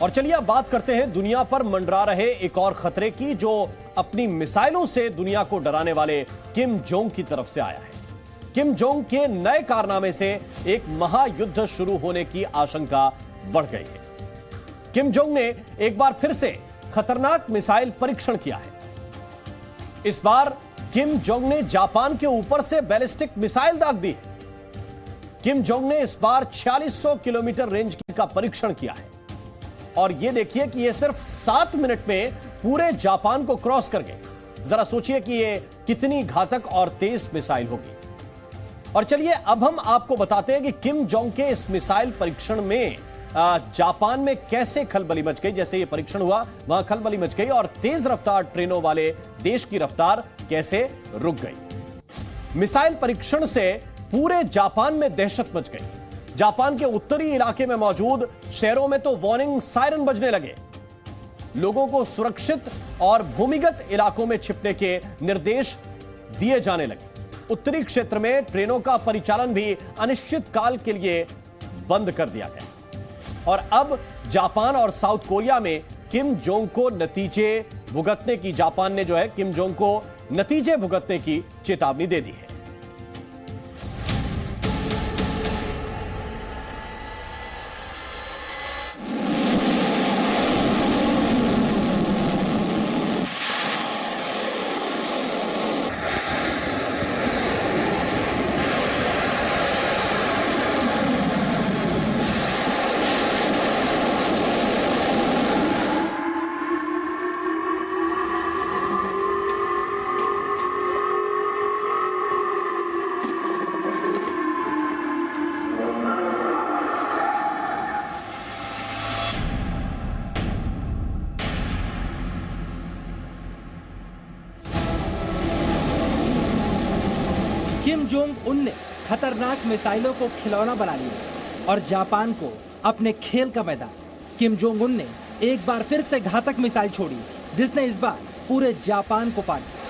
और चलिए अब बात करते हैं दुनिया पर मंडरा रहे एक और खतरे की, जो अपनी मिसाइलों से दुनिया को डराने वाले किम जोंग की तरफ से आया है। किम जोंग के नए कारनामे से एक महायुद्ध शुरू होने की आशंका बढ़ गई है। किम जोंग ने एक बार फिर से खतरनाक मिसाइल परीक्षण किया है। इस बार किम जोंग ने जापान के ऊपर से बैलिस्टिक मिसाइल दाग दी है। किम जोंग ने इस बार 4600 किलोमीटर रेंज का परीक्षण किया है और यह देखिए कि यह सिर्फ 7 मिनट में पूरे जापान को क्रॉस कर गए। जरा सोचिए कि यह कितनी घातक और तेज मिसाइल होगी। और चलिए अब हम आपको बताते हैं कि किम जोंग के इस मिसाइल परीक्षण में जापान में कैसे खलबली मच गई। जैसे यह परीक्षण हुआ वहां खलबली मच गई और तेज रफ्तार ट्रेनों वाले देश की रफ्तार कैसे रुक गई। मिसाइल परीक्षण से पूरे जापान में दहशत मच गई। जापान के उत्तरी इलाके में मौजूद शहरों में तो वार्निंग सायरन बजने लगे। लोगों को सुरक्षित और भूमिगत इलाकों में छिपने के निर्देश दिए जाने लगे। उत्तरी क्षेत्र में ट्रेनों का परिचालन भी अनिश्चित काल के लिए बंद कर दिया गया। और अब जापान और साउथ कोरिया में किम जोंग को नतीजे भुगतने की, जापान ने जो है किम जोंग को नतीजे भुगतने की चेतावनी दे दी है। किम जोंग उन ने खतरनाक मिसाइलों को खिलौना बना लिया और जापान को अपने खेल का मैदान। किम जोंग उन ने एक बार फिर से घातक मिसाइल छोड़ी जिसने इस बार पूरे जापान को पार किया।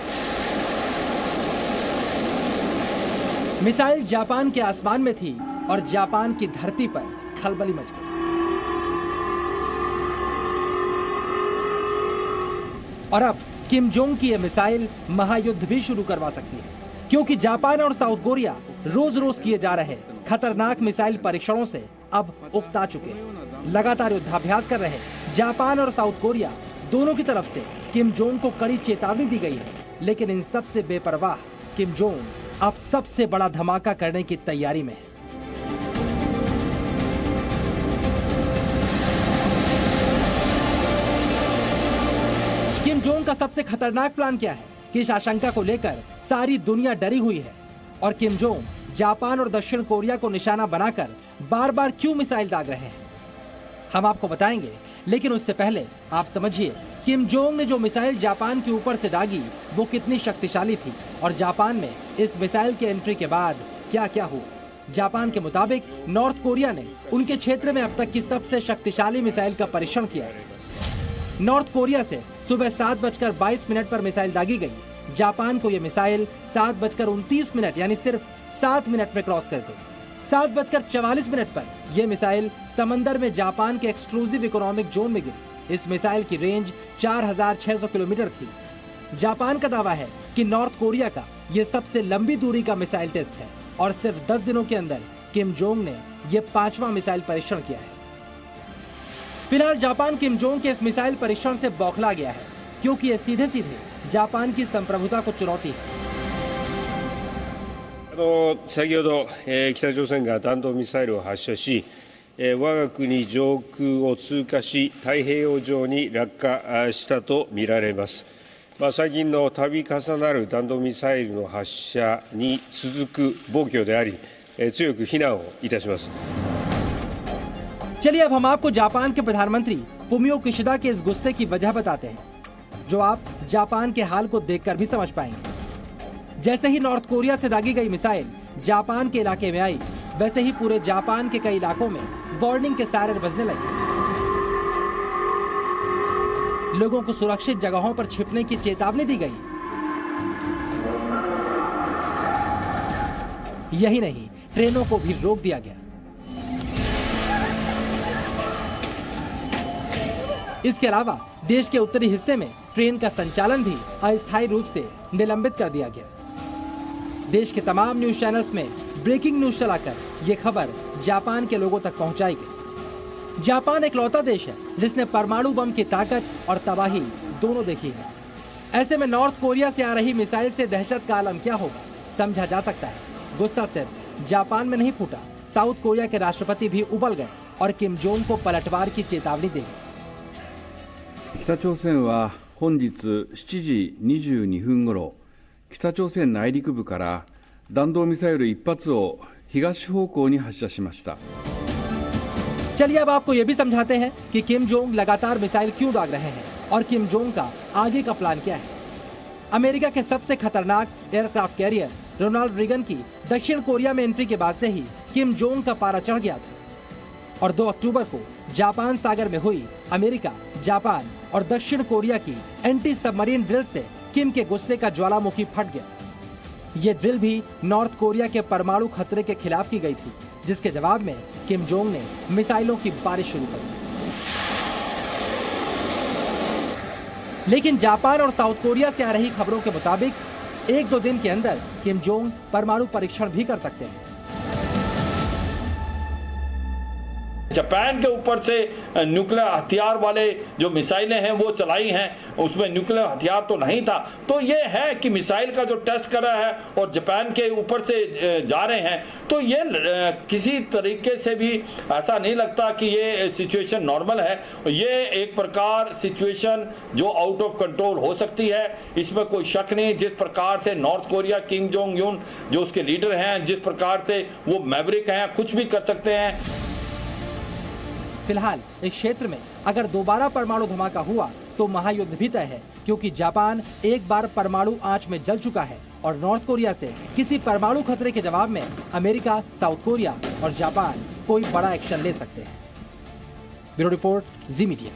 मिसाइल जापान के आसमान में थी और जापान की धरती पर खलबली मच गई। और अब किम जोंग की यह मिसाइल महायुद्ध भी शुरू करवा सकती है, क्योंकि जापान और साउथ कोरिया रोज रोज किए जा रहे खतरनाक मिसाइल परीक्षणों से अब उकता चुके हैं। लगातार युद्धाभ्यास कर रहे जापान और साउथ कोरिया दोनों की तरफ से किम जोंग को कड़ी चेतावनी दी गई है, लेकिन इन सबसे बेपरवाह किम जोंग अब सबसे बड़ा धमाका करने की तैयारी में है। किम जोंग का सबसे खतरनाक प्लान क्या है कि इस आशंका को लेकर सारी दुनिया डरी हुई है और किम जोंग जापान और दक्षिण कोरिया को निशाना बनाकर बार बार क्यों मिसाइल दाग रहे हैं, हम आपको बताएंगे। लेकिन उससे पहले आप समझिए किम जोंग ने जो मिसाइल जापान के ऊपर से दागी वो कितनी शक्तिशाली थी और जापान में इस मिसाइल के एंट्री के बाद क्या क्या हुआ। जापान के मुताबिक नॉर्थ कोरिया ने उनके क्षेत्र में अब तक की सबसे शक्तिशाली मिसाइल का परीक्षण किया। नॉर्थ कोरिया से सुबह 7:22 पर मिसाइल दागी गई। जापान को यह मिसाइल 7:29 यानी सिर्फ 7 मिनट में क्रॉस कर गई। 7:44 पर यह मिसाइल समंदर में जापान के एक्सक्लूसिव इकोनॉमिक जोन में गिरी। इस मिसाइल की रेंज 4600 किलोमीटर थी। जापान का दावा है कि नॉर्थ कोरिया का यह सबसे लंबी दूरी का मिसाइल टेस्ट है और सिर्फ 10 दिनों के अंदर किम जोंग ने यह 5वां मिसाइल परीक्षण किया है। फिलहाल जापान किम जोंग के इस मिसाइल परीक्षण से बौखला गया है, क्योंकि यह सीधे सीधे जापान की संप्रभुता को चुनौती है। 先ほど、北朝鮮が弾道ミサイルを発射し、我が国上空を通過し、太平洋上に落下したとみられます。最近の度重なる弾道ミサイルの発射に続く暴挙であり、強く非難をいたします。 चलिए अब हम आपको जापान के प्रधानमंत्री फुमियो किशिदा के इस गुस्से की वजह बताते हैं, जो आप जापान के हाल को देखकर भी समझ पाएंगे। जैसे ही नॉर्थ कोरिया से दागी गई मिसाइल जापान के इलाके में आई, वैसे ही पूरे जापान के कई इलाकों में वार्निंग के सायरन बजने लगे। लोगों को सुरक्षित जगहों पर छिपने की चेतावनी दी गई। यही नहीं, ट्रेनों को भी रोक दिया गया। इसके अलावा देश के उत्तरी हिस्से में ट्रेन का संचालन भी अस्थायी रूप से निलंबित कर दिया गया। देश के तमाम न्यूज चैनल्स में ब्रेकिंग न्यूज चलाकर ये खबर जापान के लोगों तक पहुंचाई गई। जापान इकलौता देश है जिसने परमाणु बम की ताकत और तबाही दोनों देखी है। ऐसे में नॉर्थ कोरिया से आ रही मिसाइल से दहशत का आलम क्या होगा समझा जा सकता है। गुस्सा सिर्फ जापान में नहीं फूटा, साउथ कोरिया के राष्ट्रपति भी उबल गए और किम जोंग को पलटवार की चेतावनी दी। 北朝鮮は本日7時22分ごろ、北朝鮮内陸部から弾道ミサイル1発を東方向に発射しました。 चलिए अब आपको यह भी समझाते हैं कि किम जोंग लगातार मिसाइल क्यों दाग रहे हैं और किम जोंग का आगे का प्लान क्या है। अमेरिका के सबसे खतरनाक एयरक्राफ्ट कैरियर रोनाल्ड रीगन की दक्षिण कोरिया में एंट्री के बाद से ही किम जोंग का पारा चढ़ गया था और 2 अक्टूबर को जापान सागर में हुई अमेरिका, जापान और दक्षिण कोरिया की एंटी सबमरीन ड्रिल से किम के गुस्से का ज्वालामुखी फट गया। ये ड्रिल भी नॉर्थ कोरिया के परमाणु खतरे के खिलाफ की गई थी, जिसके जवाब में किम जोंग ने मिसाइलों की बारिश शुरू कर दी। लेकिन जापान और साउथ कोरिया से आ रही खबरों के मुताबिक 1-2 दिन के अंदर किम जोंग परमाणु परीक्षण भी कर सकते हैं। जापान के ऊपर से न्यूक्लियर हथियार वाले जो मिसाइलें हैं वो चलाई हैं, उसमें न्यूक्लियर हथियार तो नहीं था। तो ये है कि मिसाइल का जो टेस्ट कर रहा है और जापान के ऊपर से जा रहे हैं, तो ये किसी तरीके से भी ऐसा नहीं लगता कि ये सिचुएशन नॉर्मल है। ये एक प्रकार सिचुएशन जो आउट ऑफ कंट्रोल हो सकती है, इसमें कोई शक नहीं। जिस प्रकार से नॉर्थ कोरिया किम जोंग यून जो उसके लीडर हैं, जिस प्रकार से वो मैवरिक हैं, कुछ भी कर सकते हैं। फिलहाल इस क्षेत्र में अगर दोबारा परमाणु धमाका हुआ तो महायुद्ध भी तय है, क्योंकि जापान एक बार परमाणु आंच में जल चुका है और नॉर्थ कोरिया से किसी परमाणु खतरे के जवाब में अमेरिका, साउथ कोरिया और जापान कोई बड़ा एक्शन ले सकते हैं। ब्यूरो रिपोर्ट, जी मीडिया।